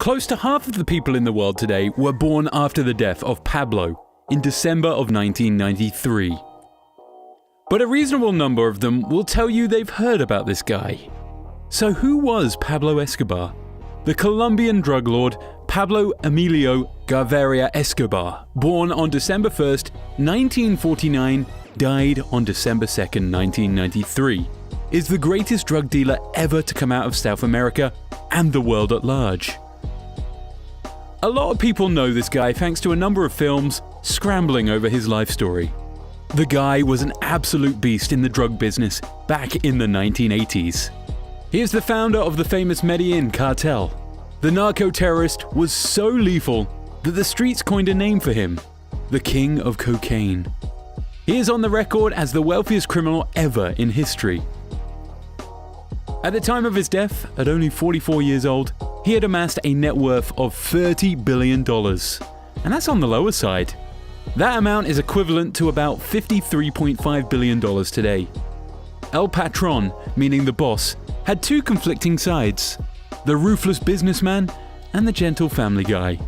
Close to half of the people in the world today were born after the death of Pablo in December of 1993. But a reasonable number of them will tell you they've heard about this guy. So who was Pablo Escobar? The Colombian drug lord Pablo Emilio Gaviria Escobar, born on December 1st, 1949, died on December 2nd, 1993, is the greatest drug dealer ever to come out of South America and the world at large. A lot of people know this guy thanks to a number of films scrambling over his life story. The guy was an absolute beast in the drug business back in the 1980s. He is the founder of the famous Medellin cartel. The narco-terrorist was so lethal that the streets coined a name for him, the King of Cocaine. He is on the record as the wealthiest criminal ever in history. At the time of his death, at only 44 years old, he had amassed a net worth of $30 billion. And that's on the lower side. That amount is equivalent to about $53.5 billion today. El Patron, meaning the boss, had two conflicting sides: the ruthless businessman and the gentle family guy.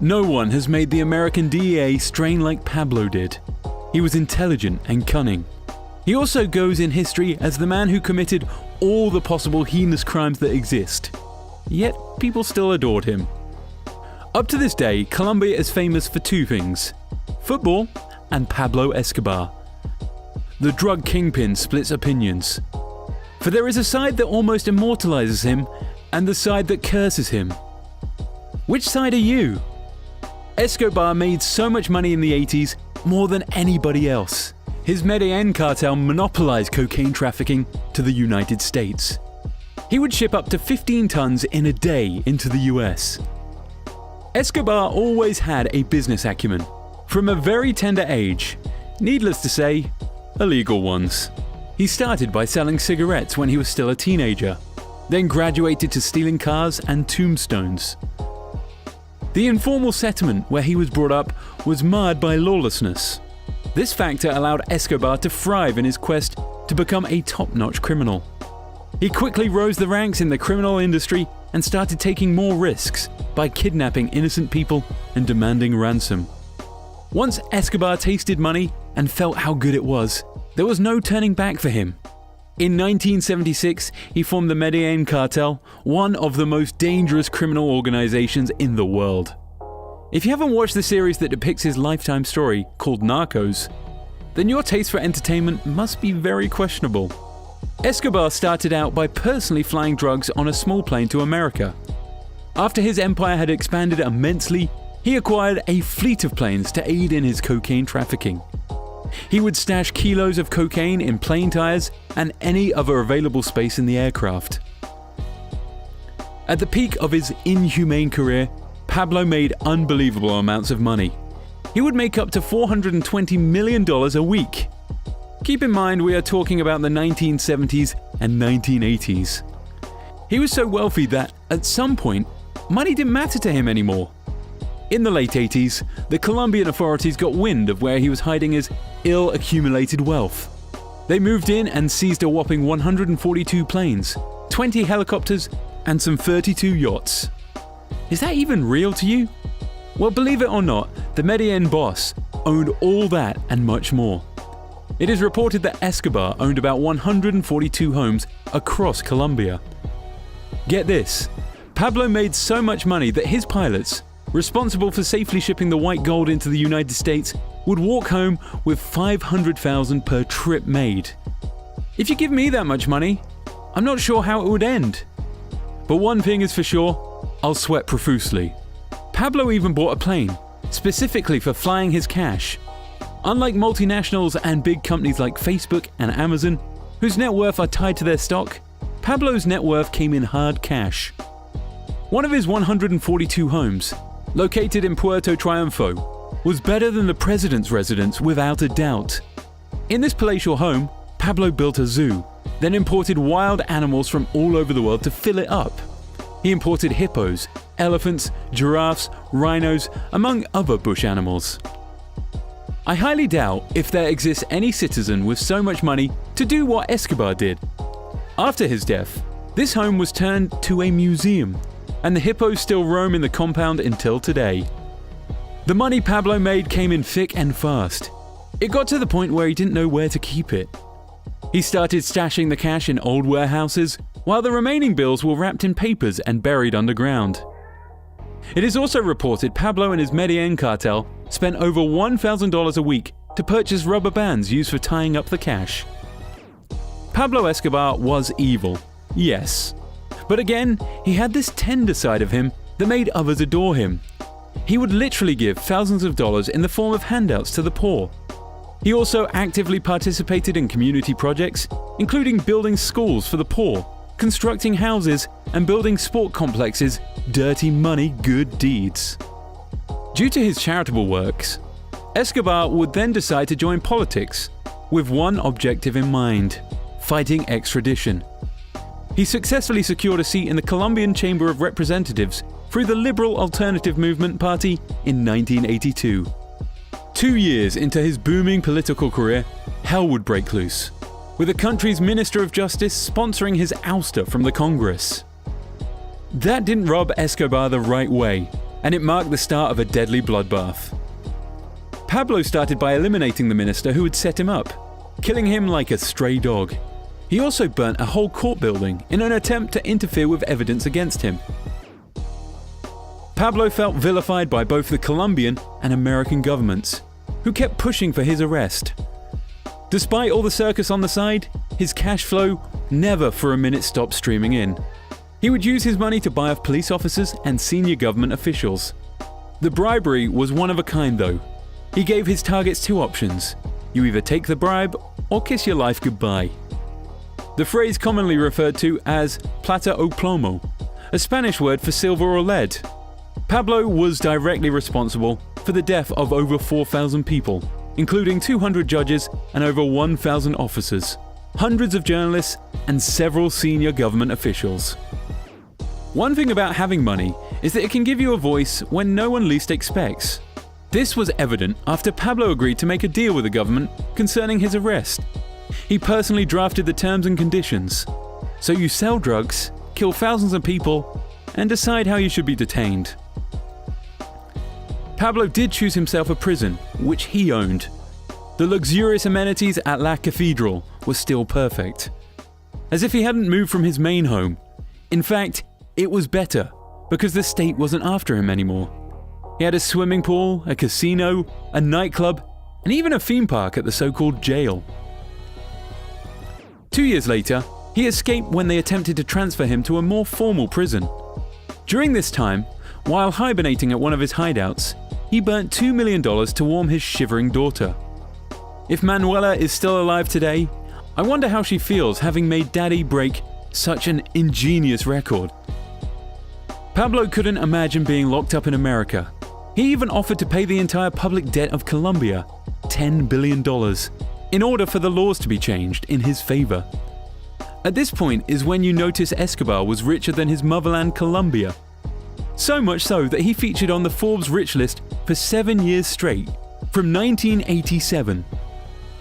No one has made the American DEA strain like Pablo did. He was intelligent and cunning. He also goes in history as the man who committed all the possible heinous crimes that exist. Yet people still adored him. Up to this day, Colombia is famous for two things: football and Pablo Escobar. The drug kingpin splits opinions. For there is a side that almost immortalizes him and the side that curses him. Which side are you? Escobar made so much money in the 80s, more than anybody else. His Medellin cartel monopolized cocaine trafficking to the United States. He would ship up to 15 tons in a day into the US. Escobar always had a business acumen, from a very tender age, needless to say, illegal ones. He started by selling cigarettes when he was still a teenager, then graduated to stealing cars and tombstones. The informal settlement where he was brought up was marred by lawlessness. This factor allowed Escobar to thrive in his quest to become a top-notch criminal. He quickly rose the ranks in the criminal industry and started taking more risks by kidnapping innocent people and demanding ransom. Once Escobar tasted money and felt how good it was, there was no turning back for him. In 1976, he formed the Medellin cartel, one of the most dangerous criminal organizations in the world. If you haven't watched the series that depicts his lifetime story, called Narcos, then your taste for entertainment must be very questionable. Escobar started out by personally flying drugs on a small plane to America. After his empire had expanded immensely, he acquired a fleet of planes to aid in his cocaine trafficking. He would stash kilos of cocaine in plane tires and any other available space in the aircraft. At the peak of his inhumane career, Pablo made unbelievable amounts of money. He would make up to $420 million a week. Keep in mind we are talking about the 1970s and 1980s. He was so wealthy that, at some point, money didn't matter to him anymore. In the late 80s, the Colombian authorities got wind of where he was hiding his ill-accumulated wealth. They moved in and seized a whopping 142 planes, 20 helicopters, and some 32 yachts. Is that even real to you? Well, believe it or not, the Medellin boss owned all that and much more. It is reported that Escobar owned about 142 homes across Colombia. Get this, Pablo made so much money that his pilots, responsible for safely shipping the white gold into the United States, would walk home with $500,000 per trip made. If you give me that much money, I'm not sure how it would end. But one thing is for sure, I'll sweat profusely. Pablo even bought a plane, specifically for flying his cash. Unlike multinationals and big companies like Facebook and Amazon, whose net worth are tied to their stock, Pablo's net worth came in hard cash. One of his 142 homes, located in Puerto Triunfo, was better than the president's residence without a doubt. In this palatial home, Pablo built a zoo, then imported wild animals from all over the world to fill it up. He imported hippos, elephants, giraffes, rhinos, among other bush animals. I highly doubt if there exists any citizen with so much money to do what Escobar did. After his death, this home was turned to a museum. and the hippos still roam in the compound until today. The money Pablo made came in thick and fast. It got to the point where he didn't know where to keep it. He started stashing the cash in old warehouses, while the remaining bills were wrapped in papers and buried underground. It is also reported Pablo and his Medellin cartel spent over $1,000 a week to purchase rubber bands used for tying up the cash. Pablo Escobar was evil, yes. But again, he had this tender side of him that made others adore him. He would literally give thousands of dollars in the form of handouts to the poor. He also actively participated in community projects, including building schools for the poor, constructing houses, and building sport complexes. Dirty money, good deeds. Due to his charitable works, Escobar would then decide to join politics, with one objective in mind: fighting extradition. He successfully secured a seat in the Colombian Chamber of Representatives through the Liberal Alternative Movement Party in 1982. 2 years into his booming political career, hell would break loose, with the country's Minister of Justice sponsoring his ouster from the Congress. That didn't rub Escobar the right way, and it marked the start of a deadly bloodbath. Pablo started by eliminating the minister who had set him up, killing him like a stray dog. He also burnt a whole court building in an attempt to interfere with evidence against him. Pablo felt vilified by both the Colombian and American governments, who kept pushing for his arrest. Despite all the circus on the side, his cash flow never for a minute stopped streaming in. He would use his money to buy off police officers and senior government officials. The bribery was one of a kind though. He gave his targets two options: you either take the bribe or kiss your life goodbye. The phrase commonly referred to as plata o plomo, a Spanish word for silver or lead. Pablo was directly responsible for the death of over 4,000 people, including 200 judges and over 1,000 officers, hundreds of journalists, and several senior government officials. One thing about having money is that it can give you a voice when no one least expects. This was evident after Pablo agreed to make a deal with the government concerning his arrest. He personally drafted the terms and conditions. So you sell drugs, kill thousands of people, and decide how you should be detained. Pablo did choose himself a prison, which he owned. The luxurious amenities at La Cathedral were still perfect, as if he hadn't moved from his main home. In fact, it was better, because the state wasn't after him anymore. He had a swimming pool, a casino, a nightclub, and even a theme park at the so-called jail. 2 years later, he escaped when they attempted to transfer him to a more formal prison. During this time, while hibernating at one of his hideouts, he burnt $2 million to warm his shivering daughter. If Manuela is still alive today, I wonder how she feels having made Daddy break such an ingenious record. Pablo couldn't imagine being locked up in America. He even offered to pay the entire public debt of Colombia, $10 billion, in order for the laws to be changed in his favor. At this point is when you notice Escobar was richer than his motherland Colombia. So much so that he featured on the Forbes Rich list for 7 years straight, from 1987.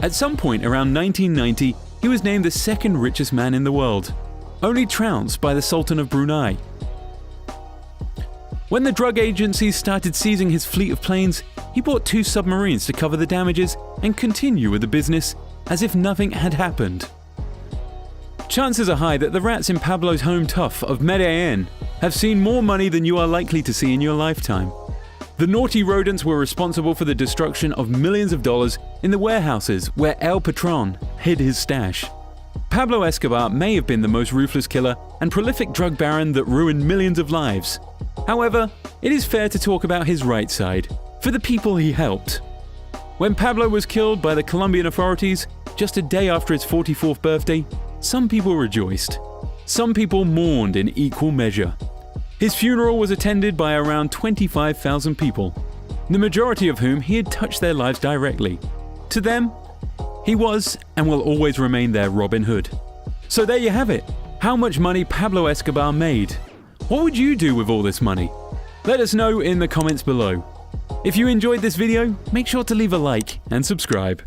At some point around 1990, he was named the second richest man in the world, only trounced by the Sultan of Brunei. When the drug agencies started seizing his fleet of planes, he bought 2 submarines to cover the damages and continue with the business as if nothing had happened. Chances are high that the rats in Pablo's home turf of Medellin have seen more money than you are likely to see in your lifetime. The naughty rodents were responsible for the destruction of millions of dollars in the warehouses where El Patron hid his stash. Pablo Escobar may have been the most ruthless killer and prolific drug baron that ruined millions of lives. However, it is fair to talk about his right side, for the people he helped. When Pablo was killed by the Colombian authorities just a day after his 44th birthday, some people rejoiced. Some people mourned in equal measure. His funeral was attended by around 25,000 people, the majority of whom he had touched their lives directly. To them, he was and will always remain their Robin Hood. So there you have it, how much money Pablo Escobar made. What would you do with all this money? Let us know in the comments below. If you enjoyed this video, make sure to leave a like and subscribe.